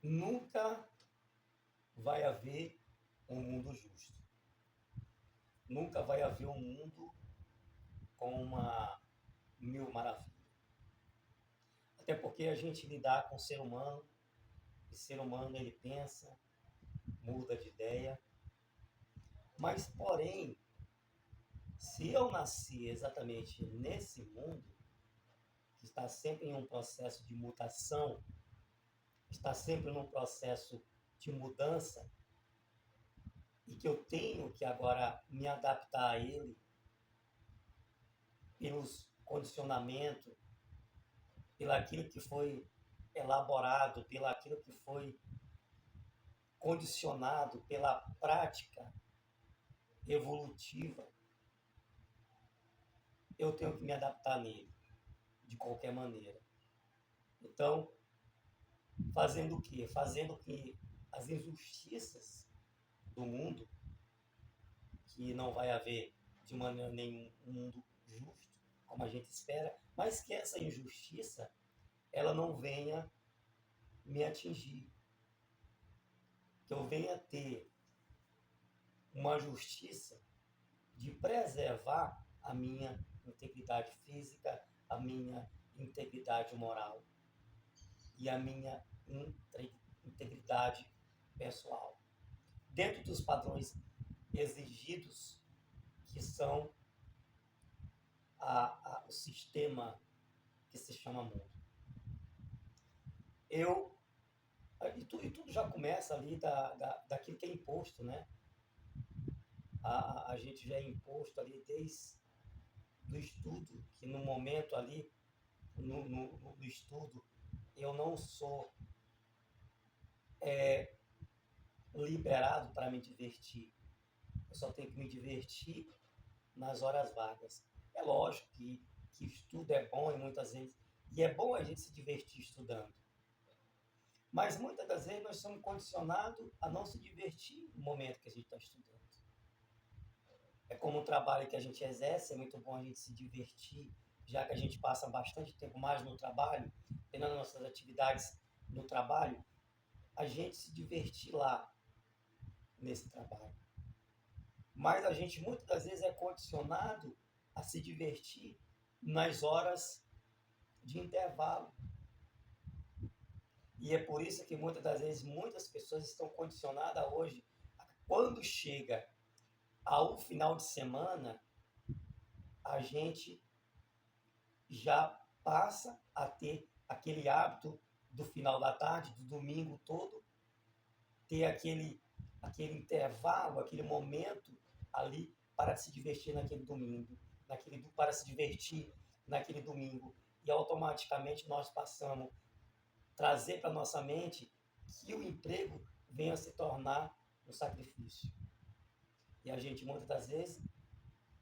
Nunca vai haver um mundo justo. Nunca vai haver um mundo com uma mil maravilhas. Até porque a gente lidar com o ser humano, e o ser humano ele pensa, muda de ideia. Mas, porém, se eu nasci exatamente nesse mundo, que está sempre em um processo de mutação, está sempre num processo de mudança, e que eu tenho que agora me adaptar a ele pelos condicionamentos, pelaquilo que foi elaborado, pelaquilo que foi condicionado pela prática evolutiva, eu tenho que me adaptar nele, de qualquer maneira. Então, fazendo o quê? Fazendo que as injustiças do mundo, que não vai haver de maneira nenhuma um mundo justo, como a gente espera, mas que essa injustiça ela não venha me atingir. Que eu venha ter uma justiça de preservar a minha integridade física, a minha integridade moral e a minha integridade pessoal, dentro dos padrões exigidos que são o sistema que se chama mundo. E tudo já começa ali daquilo que é imposto, né? A gente já é imposto ali desde do estudo, que no momento ali, no estudo, eu não sou liberado para me divertir. Eu só tenho que me divertir nas horas vagas. É lógico que estudo é bom e muitas vezes, e é bom a gente se divertir estudando. Mas muitas das vezes nós somos condicionados a não se divertir no momento que a gente está estudando. É como o trabalho que a gente exerce, é muito bom a gente se divertir, já que a gente passa bastante tempo mais no trabalho, tendo as nossas atividades no trabalho, a gente se divertir lá, nesse trabalho. Mas a gente muitas das vezes é condicionado a se divertir nas horas de intervalo. E é por isso que muitas das vezes muitas pessoas estão condicionadas hoje, quando chega ao final de semana, a gente já passa a ter aquele hábito do final da tarde, do domingo todo, ter aquele intervalo, aquele momento ali para se divertir naquele domingo, para se divertir naquele domingo. E automaticamente nós passamos a trazer para a nossa mente que o emprego venha a se tornar um sacrifício. E a gente, muitas das vezes,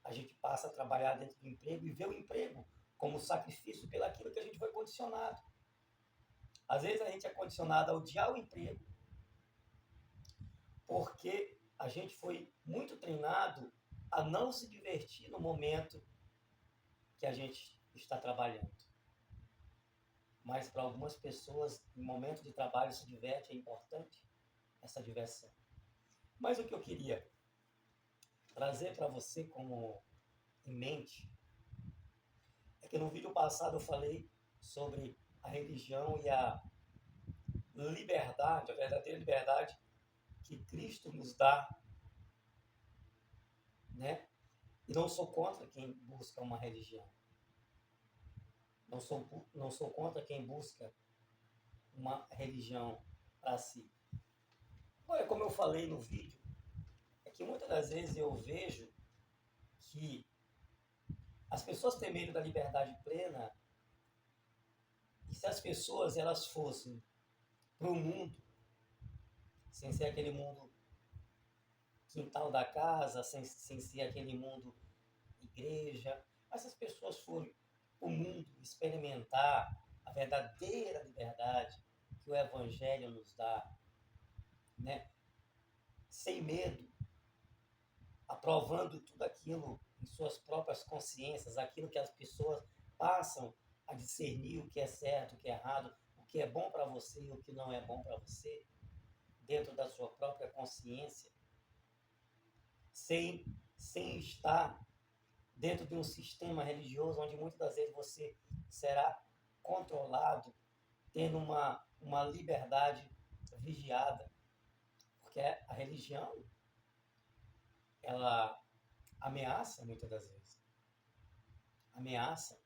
a gente passa a trabalhar dentro do emprego e vê o emprego como sacrifício pelaquilo que a gente foi condicionado. Às vezes a gente é condicionado a odiar o emprego porque a gente foi muito treinado a não se divertir no momento que a gente está trabalhando. Mas para algumas pessoas, no momento de trabalho se diverte, é importante essa diversão. Mas o que eu queria trazer para você como em mente é que no vídeo passado eu falei sobre a religião e a liberdade, a verdadeira liberdade que Cristo nos dá, né? E não sou contra quem busca uma religião. Não sou contra quem busca uma religião para si. Olha, como eu falei no vídeo, é que muitas das vezes eu vejo que as pessoas têm medo da liberdade plena, e se as pessoas elas fossem para o mundo, sem ser aquele mundo quintal da casa, sem ser aquele mundo igreja, mas se as pessoas forem para o mundo experimentar a verdadeira liberdade que o Evangelho nos dá, né? Sem medo, aprovando tudo aquilo em suas próprias consciências, aquilo que as pessoas passam a discernir o que é certo, o que é errado, que é bom para você e o que não é bom para você, dentro da sua própria consciência, sem estar dentro de um sistema religioso onde muitas das vezes você será controlado, tendo uma liberdade vigiada, porque a religião, ela ameaça muitas das vezes. Ameaça.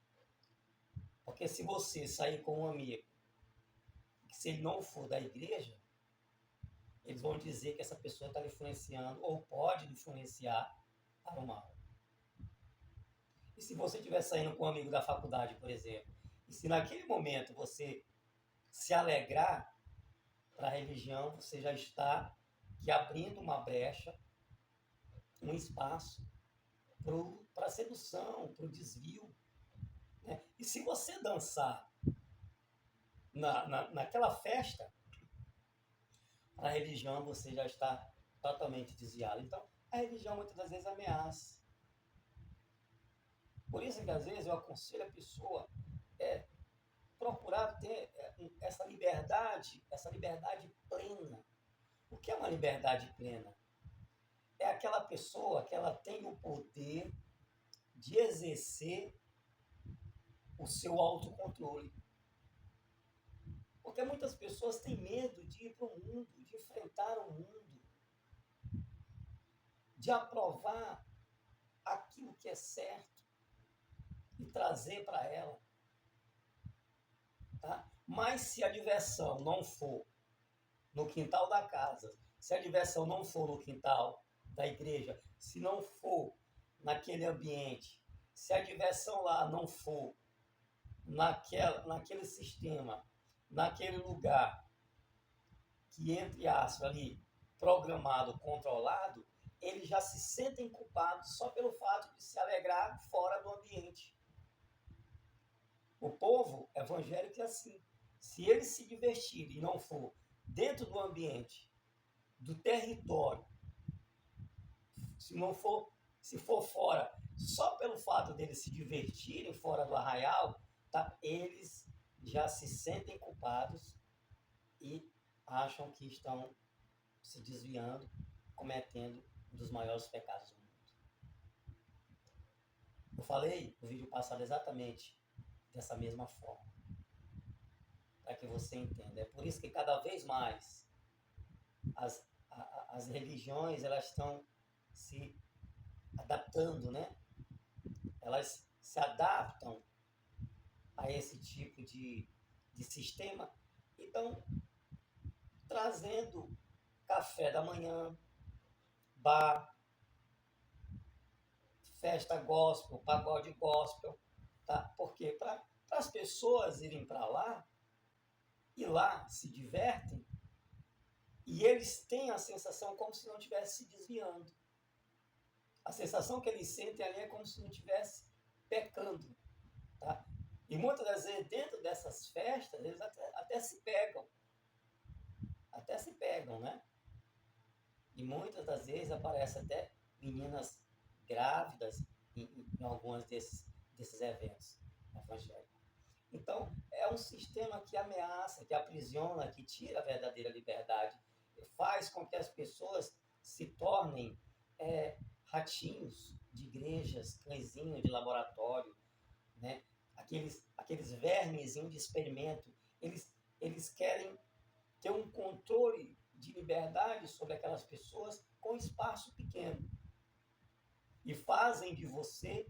Porque se você sair com um amigo, se ele não for da igreja, eles vão dizer que essa pessoa está lhe influenciando ou pode lhe influenciar para o mal. E se você estiver saindo com um amigo da faculdade, por exemplo, e se naquele momento você se alegrar para a religião, você já está que abrindo uma brecha, um espaço para a sedução, para o desvio. Né? E se você dançar naquela festa, a religião você já está totalmente desviado. Então, a religião muitas das vezes ameaça. Por isso que às vezes eu aconselho a pessoa procurar ter essa liberdade plena. O que é uma liberdade plena? É aquela pessoa que ela tem o poder de exercer o seu autocontrole. Porque muitas pessoas têm medo de ir para o mundo, de enfrentar o mundo, de aprovar aquilo que é certo e trazer para ela. Tá? Mas se a diversão não for no quintal da casa, se a diversão não for no quintal da igreja, se não for naquele ambiente, se a diversão lá não for naquele sistema, naquele lugar que, entre aspas, ali, programado, controlado, eles já se sentem culpados só pelo fato de se alegrar fora do ambiente. O povo evangélico é assim. Se eles se divertirem e não for dentro do ambiente, do território, se for fora, só pelo fato deles se divertirem fora do arraial, tá? Eles já se sentem culpados e acham que estão se desviando, cometendo um dos maiores pecados do mundo. Eu falei no vídeo passado exatamente dessa mesma forma, para que você entenda. É por isso que cada vez mais as religiões elas estão se adaptando, né? Elas se adaptam a esse tipo de sistema e estão trazendo café da manhã, bar, festa gospel, pagode gospel, tá? Porque para as pessoas irem para lá, e lá se divertem, e eles têm a sensação como se não estivesse se desviando. A sensação que eles sentem ali é como se não estivesse pecando. Tá? E muitas das vezes, dentro dessas festas, eles até se pegam. Até se pegam, né? E muitas das vezes aparecem até meninas grávidas em alguns desses eventos evangélicos. Então, é um sistema que ameaça, que aprisiona, que tira a verdadeira liberdade, faz com que as pessoas se tornem ratinhos de igrejas, cãezinhos de laboratório, né? Aqueles vermezinhos de experimento. Eles querem ter um controle de liberdade sobre aquelas pessoas com espaço pequeno. E fazem de você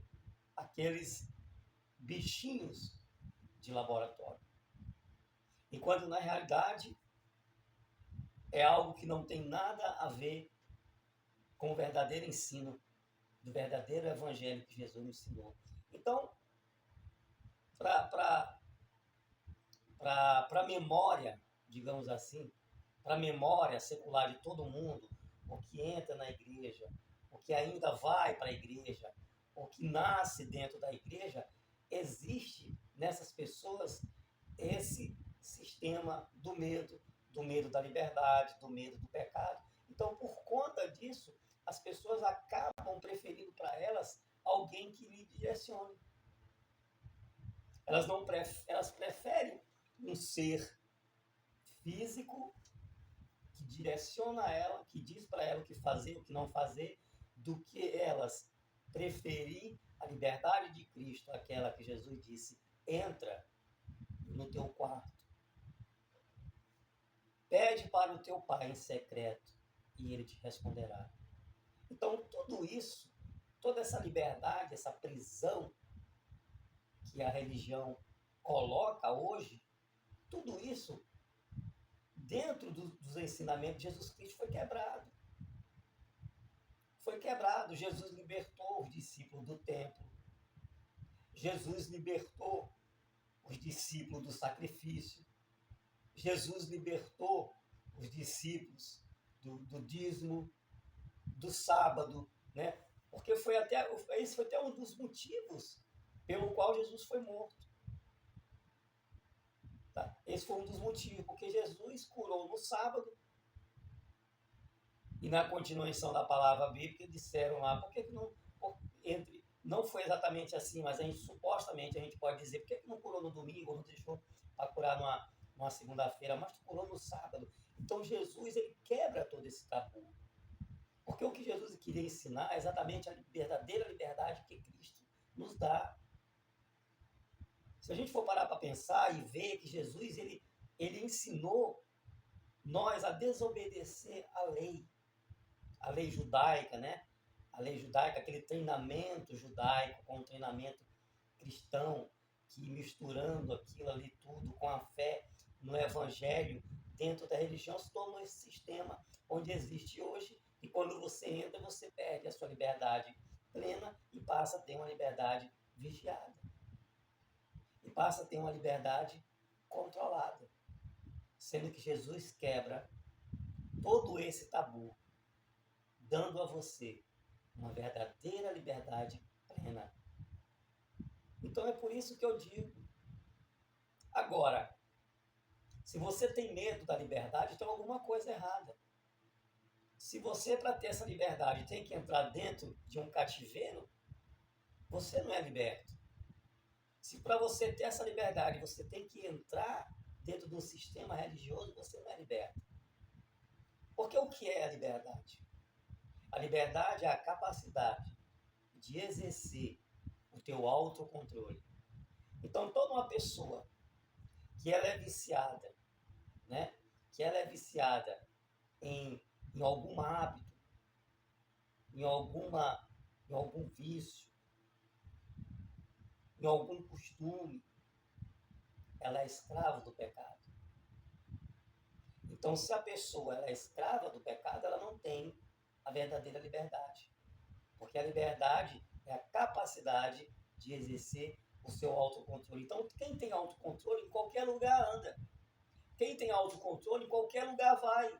aqueles bichinhos de laboratório. Enquanto, na realidade, é algo que não tem nada a ver com o verdadeiro ensino do verdadeiro evangelho que Jesus nos ensinou. Então, para a memória, digamos assim, para a memória secular de todo mundo, o que entra na igreja, o que ainda vai para a igreja, o que nasce dentro da igreja, existe nessas pessoas esse sistema do medo da liberdade, do medo do pecado. Então, por conta disso, as pessoas acabam preferindo para elas alguém que lhe direcione. Elas preferem um ser físico que direciona ela, que diz para ela o que fazer, o que não fazer, do que elas preferir a liberdade de Cristo, aquela que Jesus disse: entra no teu quarto, pede para o teu pai em secreto e ele te responderá. Então, tudo isso, toda essa liberdade, essa prisão que a religião coloca hoje, tudo isso, dentro dos ensinamentos de Jesus Cristo, foi quebrado. Foi quebrado. Jesus libertou os discípulos do templo. Jesus libertou os discípulos do sacrifício. Jesus libertou os discípulos do dízimo, do sábado, né? Porque esse foi até um dos motivos pelo qual Jesus foi morto. Tá? Esse foi um dos motivos, porque Jesus curou no sábado, e na continuação da palavra bíblica disseram lá, por que não, não foi exatamente assim, mas supostamente a gente pode dizer, por que não curou no domingo, ou não deixou para curar numa segunda-feira, mas curou no sábado. Então Jesus, ele quebra todo esse tabu. Porque o que Jesus queria ensinar é exatamente a verdadeira liberdade que Cristo nos dá. Se a gente for parar para pensar e ver que Jesus, ele ensinou nós a desobedecer a lei judaica, né? A lei judaica, aquele treinamento judaico com um treinamento cristão, que misturando aquilo ali tudo com a fé no evangelho, dentro da religião, se tornou esse sistema onde existe hoje, e quando você entra, você perde a sua liberdade plena e passa a ter uma liberdade vigiada. E passa a ter uma liberdade controlada. Sendo que Jesus quebra todo esse tabu, dando a você uma verdadeira liberdade plena. Então é por isso que eu digo. Agora, se você tem medo da liberdade, tem alguma coisa errada. Se você, para ter essa liberdade, tem que entrar dentro de um cativeiro, você não é liberto. Se para você ter essa liberdade, você tem que entrar dentro de um sistema religioso, você não é liberto. Porque o que é a liberdade? A liberdade é a capacidade de exercer o teu autocontrole. Então, toda uma pessoa que ela é viciada, né? Que ela é viciada em algum hábito, em algum vício, em algum costume, ela é escrava do pecado. Então, se a pessoa ela é escrava do pecado, ela não tem a verdadeira liberdade. Porque a liberdade é a capacidade de exercer o seu autocontrole. Então, quem tem autocontrole, em qualquer lugar anda. Quem tem autocontrole, em qualquer lugar vai.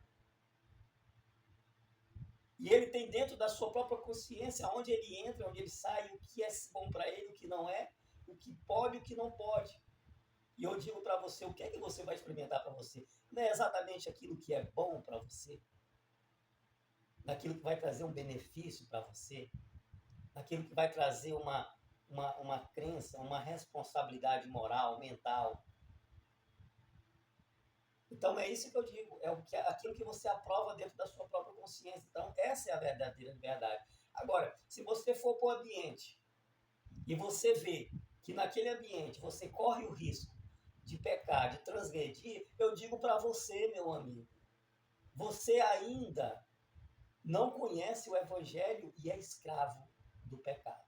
E ele tem dentro da sua própria consciência onde ele entra, onde ele sai, o que é bom para ele, o que não é, o que pode e o que não pode. E eu digo para você, o que é que você vai experimentar para você? Não é exatamente aquilo que é bom para você, naquilo que vai trazer um benefício para você, naquilo que vai trazer uma crença, uma responsabilidade moral, mental. Então é isso que eu digo, aquilo que você aprova dentro da sua própria consciência. Então essa é a verdadeira liberdade. Agora, se você for para o ambiente e você vê que naquele ambiente você corre o risco de pecar, de transgredir, eu digo para você, meu amigo, você ainda não conhece o Evangelho e é escravo do pecado.